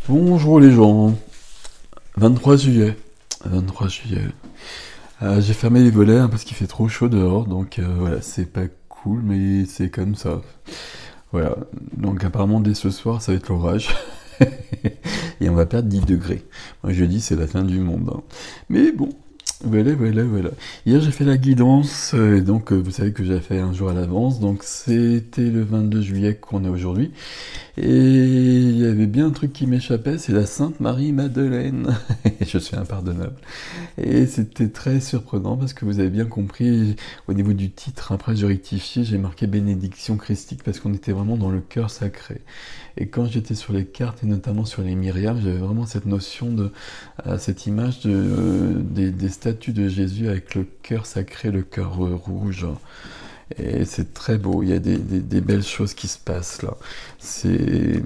Bonjour les gens, 23 juillet. 23 juillet. J'ai fermé les volets parce qu'il fait trop chaud dehors, donc voilà, c'est pas cool, mais c'est comme ça. Voilà, donc apparemment dès ce soir ça va être l'orage, et on va perdre 10 degrés. Moi je dis c'est la fin du monde, hein. Mais bon, voilà. Hier j'ai fait la guidance, et donc vous savez que j'ai fait un jour à l'avance, donc c'était le 22 juillet qu'on est aujourd'hui. Et il y avait bien un truc qui m'échappait, c'est la Sainte Marie-Madeleine. Je suis impardonnable. Et c'était très surprenant parce que vous avez bien compris, au niveau du titre, après j'ai rectifié, j'ai marqué bénédiction christique parce qu'on était vraiment dans le cœur sacré. Et quand j'étais sur les cartes et notamment sur les myriades, j'avais vraiment cette notion de, cette image des statues de Jésus avec le cœur sacré, le cœur rouge. Et c'est très beau, il y a des belles choses qui se passent là. C'est,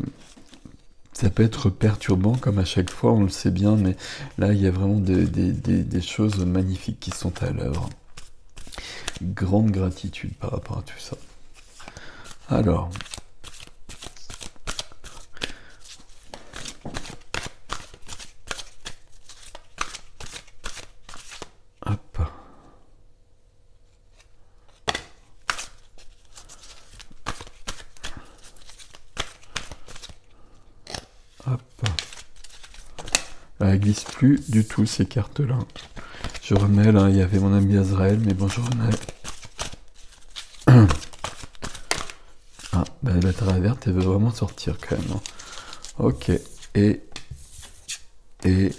ça peut être perturbant comme à chaque fois, on le sait bien, mais là il y a vraiment des choses magnifiques qui sont à l'œuvre. Grande gratitude par rapport à tout ça. Alors, hop, hop. Elle glisse plus du tout ces cartes-là. Je remets là, il y avait mon ami Azrael, mais bon, je remets. Ah, bah, la terre verte, elle veut vraiment sortir quand même, hein. Ok, et, et,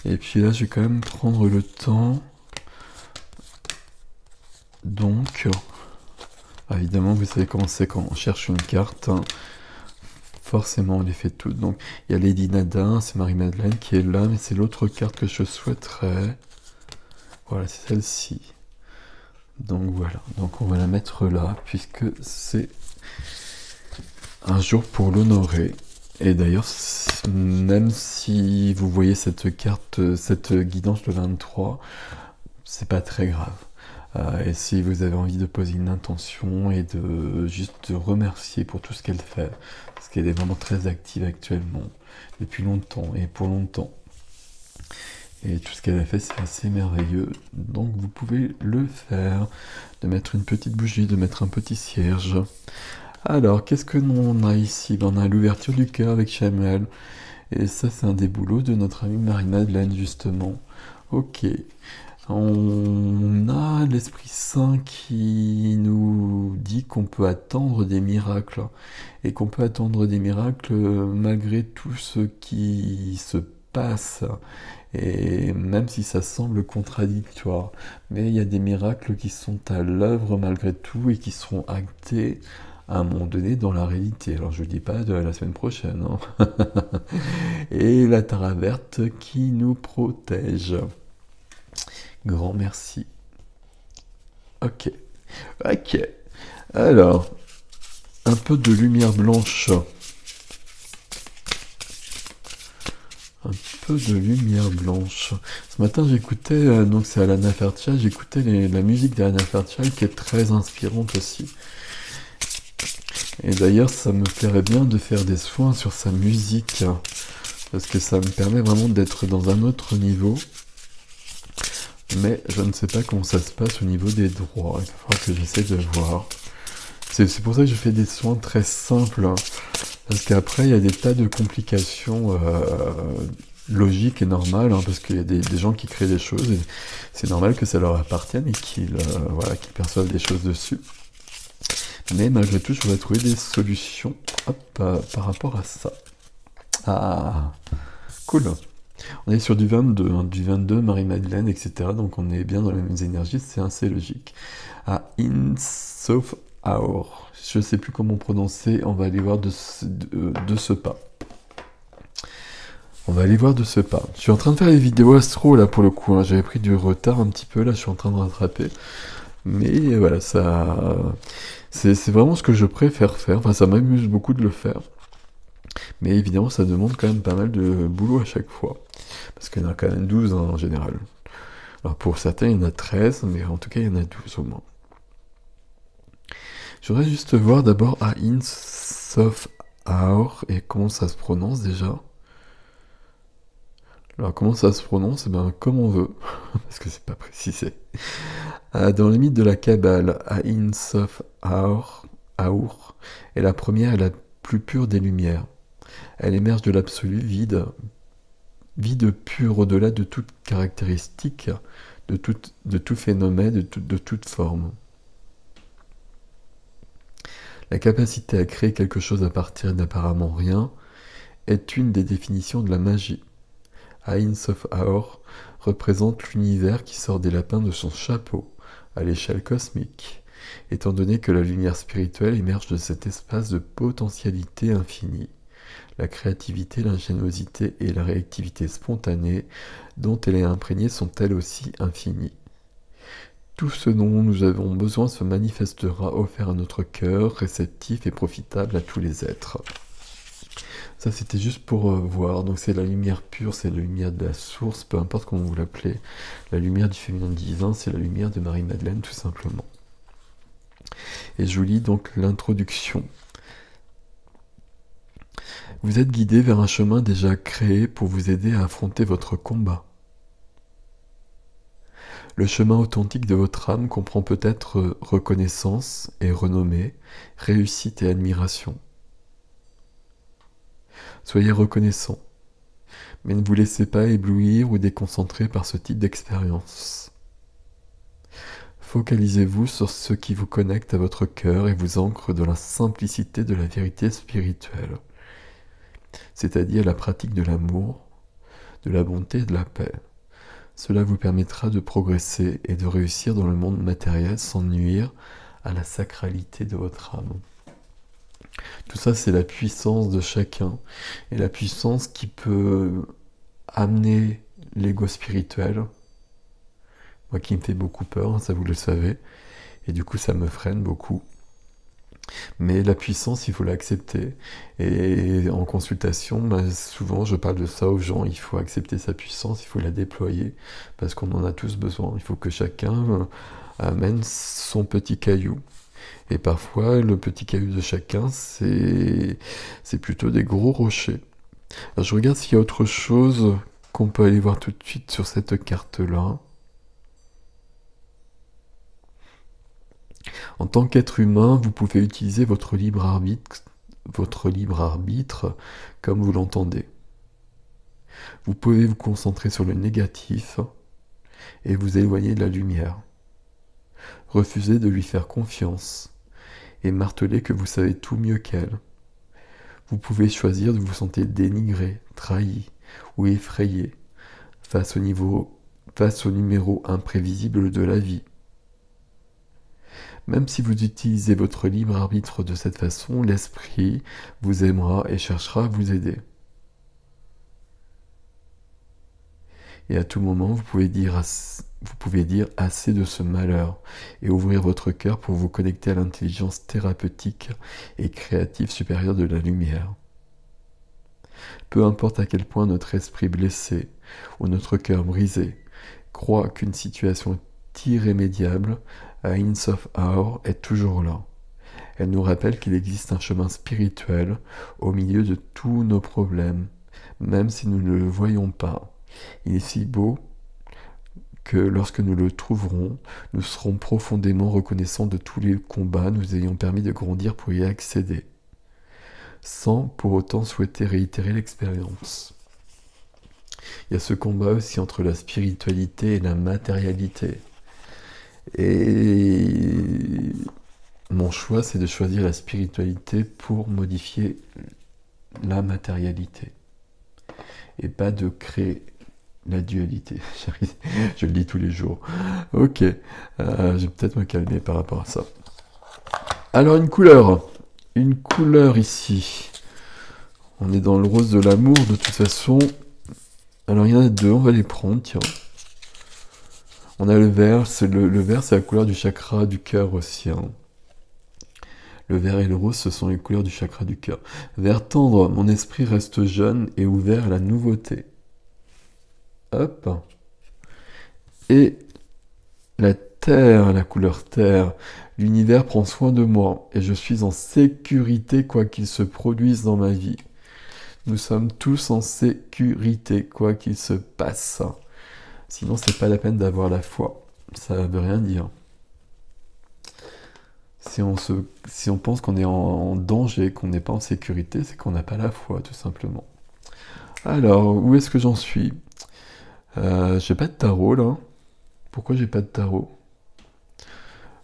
et puis là, je vais quand même prendre le temps. Donc, évidemment, vous savez comment c'est quand on cherche une carte, hein. Forcément, on les fait toutes. Donc, il y a Lady Nada, c'est Marie-Madeleine qui est là, mais c'est l'autre carte que je souhaiterais. Voilà, c'est celle-ci. Donc voilà, donc on va la mettre là, puisque c'est un jour pour l'honorer. Et d'ailleurs, même si vous voyez cette carte, cette guidance le 23, c'est pas très grave. Et si vous avez envie de poser une intention et de juste remercier pour tout ce qu'elle fait, parce qu'elle est vraiment très active actuellement, depuis longtemps et pour longtemps. Et tout ce qu'elle a fait, c'est assez merveilleux. Donc vous pouvez le faire, de mettre une petite bougie, de mettre un petit cierge. Alors, qu'est-ce que l'on a ici? On a l'ouverture du cœur avec Chamel. Et ça, c'est un des boulots de notre amie Marie-Madeleine, justement. Ok. On a l'Esprit Saint qui nous dit qu'on peut attendre des miracles. Et qu'on peut attendre des miracles malgré tout ce qui se passe. Et même si ça semble contradictoire. Mais il y a des miracles qui sont à l'œuvre malgré tout et qui seront actés à un moment donné dans la réalité. Alors je ne dis pas de la semaine prochaine, hein. Et la Tara verte qui nous protège. Grand merci. Ok. Ok. Alors, un peu de lumière blanche. Un peu de lumière blanche. Ce matin, j'écoutais, donc c'est Alana Fairchild, j'écoutais la musique d'Alana Fairchild qui est très inspirante aussi. Et d'ailleurs, ça me plairait bien de faire des soins sur sa musique, parce que ça me permet vraiment d'être dans un autre niveau. Mais je ne sais pas comment ça se passe au niveau des droits. Il va falloir que j'essaie de voir. C'est pour ça que je fais des soins très simples, hein. Parce qu'après, il y a des tas de complications logiques et normales, hein, parce qu'il y a des gens qui créent des choses, et c'est normal que ça leur appartienne et qu'ils voilà, qu'ils perçoivent des choses dessus. Mais malgré tout, je voudrais trouver des solutions, hop, par rapport à ça. Ah, cool. On est sur du 22, hein, du 22, Marie-Madeleine, etc. Donc on est bien dans les mêmes énergies, c'est assez logique. Insof Aor. Je ne sais plus comment prononcer, on va aller voir de ce pas. On va aller voir de ce pas. Je suis en train de faire les vidéos astro là pour le coup, hein. J'avais pris du retard un petit peu, là je suis en train de rattraper. Mais voilà, ça, c'est vraiment ce que je préfère faire, enfin ça m'amuse beaucoup de le faire. Mais évidemment ça demande quand même pas mal de boulot à chaque fois. Parce qu'il y en a quand même 12 hein, en général. Alors pour certains il y en a 13, mais en tout cas il y en a 12 au moins. Je voudrais juste voir d'abord Insof Aor et comment ça se prononce déjà. Alors comment ça se prononce? Eh ben, comme on veut, parce que c'est pas précisé. Dans le mythe de la Kabbale, Ain Sof Aur est la première et la plus pure des lumières. Elle émerge de l'absolu vide, vide pur au-delà de toute caractéristique, de tout phénomène, de toute forme. La capacité à créer quelque chose à partir d'apparemment rien est une des définitions de la magie. Ain Sof Aor représente l'univers qui sort des lapins de son chapeau, à l'échelle cosmique, étant donné que la lumière spirituelle émerge de cet espace de potentialité infinie. La créativité, l'ingéniosité et la réactivité spontanée dont elle est imprégnée sont elles aussi infinies. Tout ce dont nous avons besoin se manifestera offert à notre cœur, réceptif et profitable à tous les êtres. Ça, c'était juste pour voir. Donc, c'est la lumière pure, c'est la lumière de la source, peu importe comment vous l'appelez. La lumière du féminin divin, c'est la lumière de Marie-Madeleine, tout simplement. Et je vous lis donc l'introduction. Vous êtes guidé vers un chemin déjà créé pour vous aider à affronter votre combat. Le chemin authentique de votre âme comprend peut-être reconnaissance et renommée, réussite et admiration. Soyez reconnaissant, mais ne vous laissez pas éblouir ou déconcentrer par ce type d'expérience. Focalisez-vous sur ce qui vous connecte à votre cœur et vous ancre dans la simplicité de la vérité spirituelle, c'est-à-dire la pratique de l'amour, de la bonté et de la paix. Cela vous permettra de progresser et de réussir dans le monde matériel sans nuire à la sacralité de votre âme. Tout ça, c'est la puissance de chacun et la puissance qui peut amener l'ego spirituel. Moi qui me fait beaucoup peur, ça vous le savez, et du coup ça me freine beaucoup. Mais la puissance, il faut l'accepter. Et en consultation, souvent je parle de ça aux gens, il faut accepter sa puissance, il faut la déployer, parce qu'on en a tous besoin. Il faut que chacun amène son petit caillou. Et parfois, le petit caillou de chacun, c'est plutôt des gros rochers. Alors, je regarde s'il y a autre chose qu'on peut aller voir tout de suite sur cette carte-là. En tant qu'être humain, vous pouvez utiliser votre libre arbitre comme vous l'entendez. Vous pouvez vous concentrer sur le négatif et vous éloigner de la lumière. Refusez de lui faire confiance et marteler que vous savez tout mieux qu'elle. Vous pouvez choisir de vous sentir dénigré, trahi ou effrayé face au numéro imprévisible de la vie. Même si vous utilisez votre libre arbitre de cette façon, l'esprit vous aimera et cherchera à vous aider. Et à tout moment, vous pouvez dire assez de ce malheur et ouvrir votre cœur pour vous connecter à l'intelligence thérapeutique et créative supérieure de la lumière. Peu importe à quel point notre esprit blessé ou notre cœur brisé croit qu'une situation est irrémédiable, Ain Sof Aor est toujours là. Elle nous rappelle qu'il existe un chemin spirituel au milieu de tous nos problèmes, même si nous ne le voyons pas. Il est si beau que lorsque nous le trouverons, nous serons profondément reconnaissants de tous les combats nous ayant permis de grandir pour y accéder, sans pour autant souhaiter réitérer l'expérience. Il y a ce combat aussi entre la spiritualité et la matérialité. Et mon choix, c'est de choisir la spiritualité pour modifier la matérialité. Et pas de créer la dualité. Je le dis tous les jours. Ok, je vais peut-être me calmer par rapport à ça. Alors une couleur ici. On est dans le rose de l'amour de toute façon. Alors il y en a deux, on va les prendre, tiens. On a le vert, le vert c'est la couleur du chakra du cœur aussi. Hein. Le vert et le rose, ce sont les couleurs du chakra du cœur. Vert tendre, mon esprit reste jeune et ouvert à la nouveauté. Hop. Et la terre, la couleur terre. L'univers prend soin de moi et je suis en sécurité quoi qu'il se produise dans ma vie. Nous sommes tous en sécurité, quoi qu'il se passe. Sinon, c'est pas la peine d'avoir la foi. Ça veut rien dire. Si on pense qu'on est en danger, qu'on n'est pas en sécurité, c'est qu'on n'a pas la foi, tout simplement. Alors, où est-ce que j'en suis? J'ai pas de tarot, là. Pourquoi j'ai pas de tarot?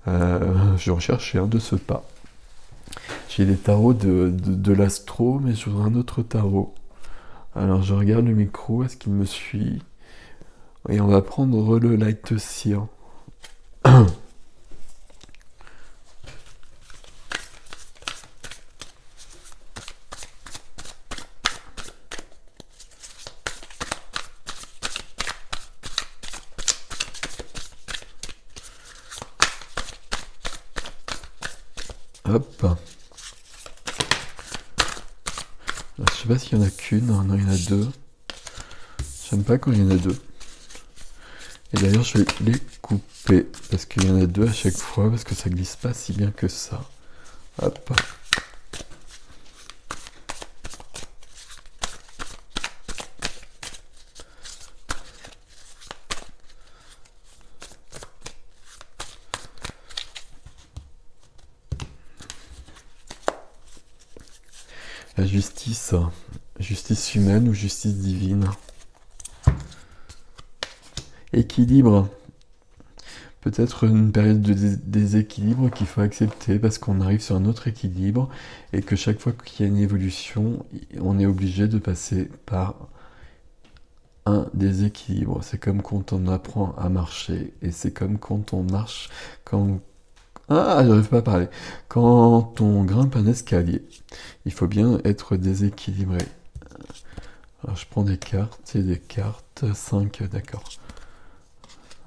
Je recherchais un de ce pas. J'ai les tarots de l'astro, mais je voudrais un autre tarot. Alors, je regarde le micro, est-ce qu'il me suit? Et on va prendre le light seer. Hop. Alors, je sais pas s'il y en a qu'une. Non, il y en a deux. J'aime pas quand il y en a deux. Et d'ailleurs, je vais les couper. Parce qu'il y en a deux à chaque fois. Parce que ça glisse pas si bien que ça. Hop. La justice. Justice humaine ou justice divine. Équilibre. Peut-être une période de déséquilibre qu'il faut accepter parce qu'on arrive sur un autre équilibre et que chaque fois qu'il y a une évolution, on est obligé de passer par un déséquilibre. C'est comme quand on apprend à marcher et c'est comme quand on marche, j'arrive pas à parler. Quand on grimpe un escalier, il faut bien être déséquilibré. Alors je prends des cartes et des cartes. 5, d'accord.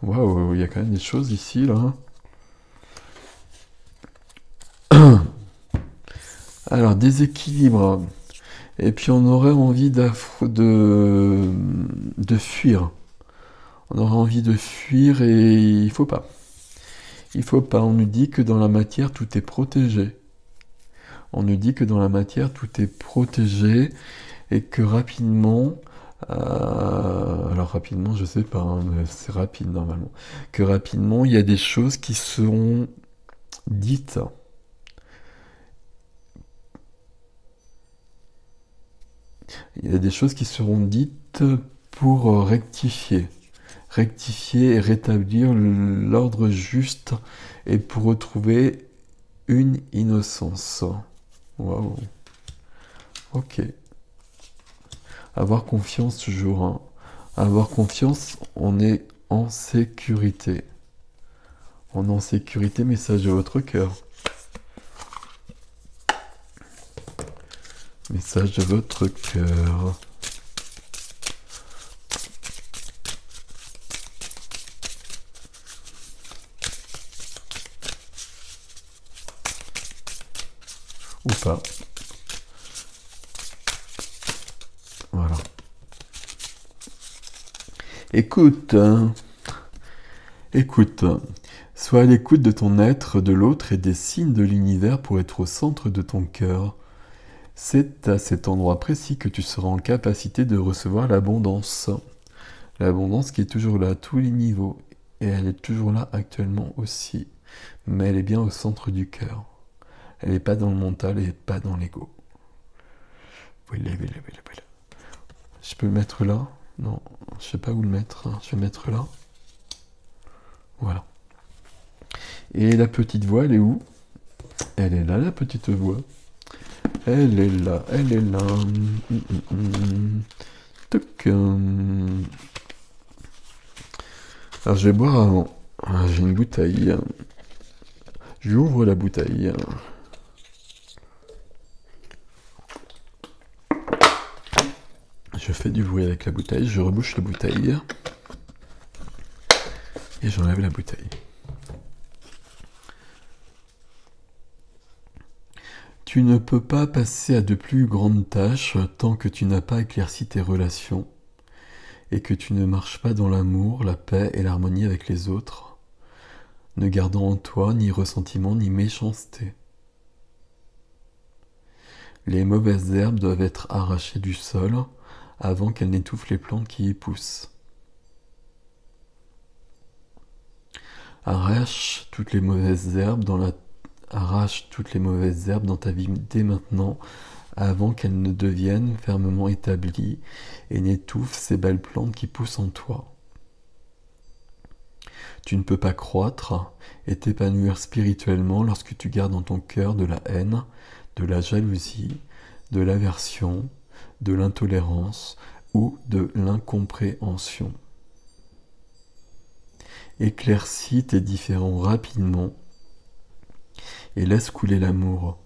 Waouh, il y a quand même des choses ici, là. Alors, déséquilibre. Et puis, on aurait envie de fuir. On aurait envie de fuir et il faut pas. Il faut pas. On nous dit que dans la matière, tout est protégé. On nous dit que dans la matière, tout est protégé et que rapidement... alors rapidement, je sais pas, hein, mais c'est rapide normalement. Que rapidement, il y a des choses qui seront dites. Il y a des choses qui seront dites pour rectifier. Rectifier et rétablir l'ordre juste et pour retrouver une innocence. Waouh. Ok. Avoir confiance toujours. Hein. Avoir confiance, on est en sécurité. On est en sécurité, message de votre cœur. Message de votre cœur. Ou pas. Voilà. Écoute. Écoute. Sois à l'écoute de ton être, de l'autre et des signes de l'univers pour être au centre de ton cœur. C'est à cet endroit précis que tu seras en capacité de recevoir l'abondance. L'abondance qui est toujours là à tous les niveaux. Et elle est toujours là actuellement aussi. Mais elle est bien au centre du cœur. Elle n'est pas dans le mental et pas dans l'ego. Voilà. Je peux le mettre là? Non, je sais pas où le mettre. Je vais le mettre là. Voilà. Et la petite voix, elle est où? Elle est là, la petite voix. Elle est là, elle est là. Toc. Alors je vais boire avant. J'ai une bouteille. J'ouvre la bouteille. Je fais du bruit avec la bouteille, je rebouche la bouteille. Et j'enlève la bouteille. Tu ne peux pas passer à de plus grandes tâches tant que tu n'as pas éclairci tes relations et que tu ne marches pas dans l'amour, la paix et l'harmonie avec les autres, ne gardant en toi ni ressentiment ni méchanceté. Les mauvaises herbes doivent être arrachées du sol avant qu'elles n'étouffent les plantes qui y poussent. Arrache toutes les mauvaises herbes dans ta vie dès maintenant, avant qu'elles ne deviennent fermement établies et n'étouffent ces belles plantes qui poussent en toi. Tu ne peux pas croître et t'épanouir spirituellement lorsque tu gardes dans ton cœur de la haine, de la jalousie, de l'aversion, de l'intolérance ou de l'incompréhension. Éclaircis tes différends rapidement et laisse couler l'amour.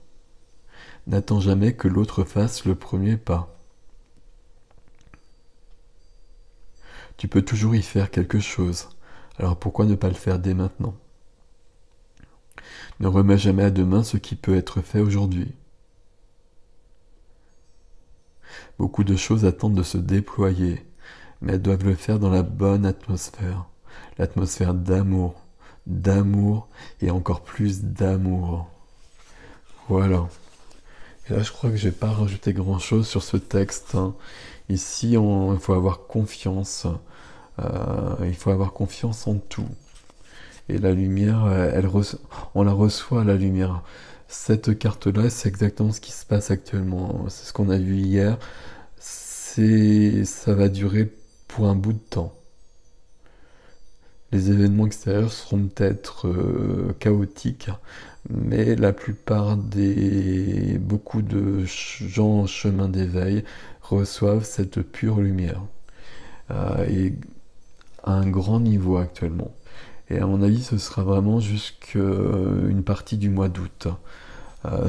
N'attends jamais que l'autre fasse le premier pas. Tu peux toujours y faire quelque chose, alors pourquoi ne pas le faire dès maintenant? Ne remets jamais à demain ce qui peut être fait aujourd'hui. Beaucoup de choses attendent de se déployer, mais elles doivent le faire dans la bonne atmosphère. L'atmosphère d'amour et encore plus d'amour. Voilà. Et là, je crois que j'ai pas rajouté grand-chose sur ce texte, hein. Ici, il faut avoir confiance. Il faut avoir confiance en tout. Et la lumière, on la reçoit, la lumière. Cette carte-là, c'est exactement ce qui se passe actuellement. C'est ce qu'on a vu hier. Ça va durer pour un bout de temps. Les événements extérieurs seront peut-être chaotiques, mais la plupart beaucoup de gens en chemin d'éveil reçoivent cette pure lumière. Et à un grand niveau actuellement. Et à mon avis, ce sera vraiment jusqu'une partie du mois d'août.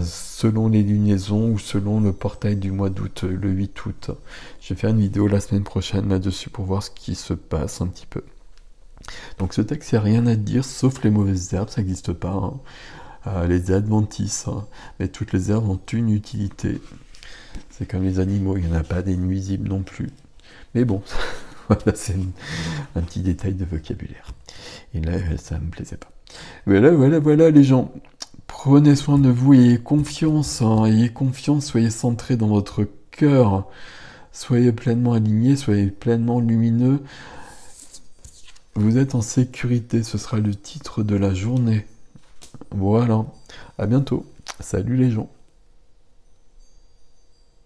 Selon les lunaisons ou selon le portail du mois d'août, le 8 août. Je vais faire une vidéo la semaine prochaine là-dessus pour voir ce qui se passe un petit peu. Donc ce texte, il n'y a rien à dire, sauf les mauvaises herbes, ça n'existe pas. Hein. Les adventices, hein. Mais toutes les herbes ont une utilité. C'est comme les animaux, il n'y en a pas des nuisibles non plus. Mais bon, voilà, c'est un petit détail de vocabulaire. Et là, ça me plaisait pas. Voilà les gens. Prenez soin de vous, ayez confiance, hein, soyez centrés dans votre cœur. Soyez pleinement alignés, soyez pleinement lumineux. Vous êtes en sécurité, ce sera le titre de la journée. Voilà, à bientôt. Salut les gens.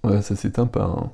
Ouais, ça s'éteint pas, hein.